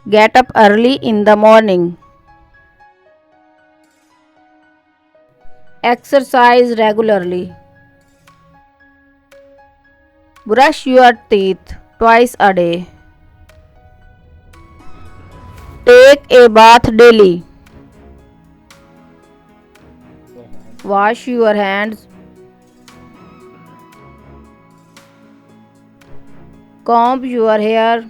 Get up early in the morning. Exercise regularly. Brush your teeth twice a day. Take a bath daily. Wash your hands. Comb your hair.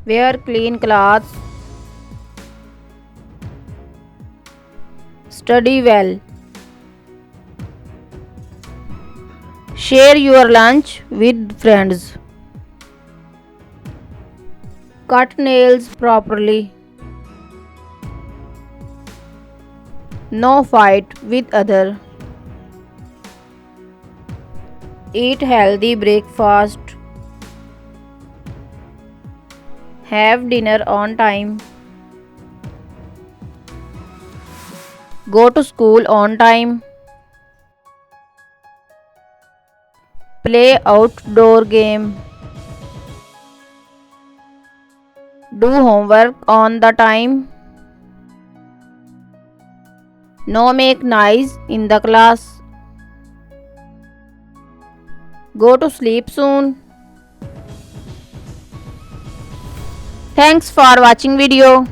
Wear clean clothes. Study well. Share your lunch with friends. Cut nails properly. No fight with other. Eat healthy breakfast. Have dinner on time. Go to school on time. Play outdoor game. Do homework on the time. No make noise in the class. Go to sleep soon. Thanks for watching video.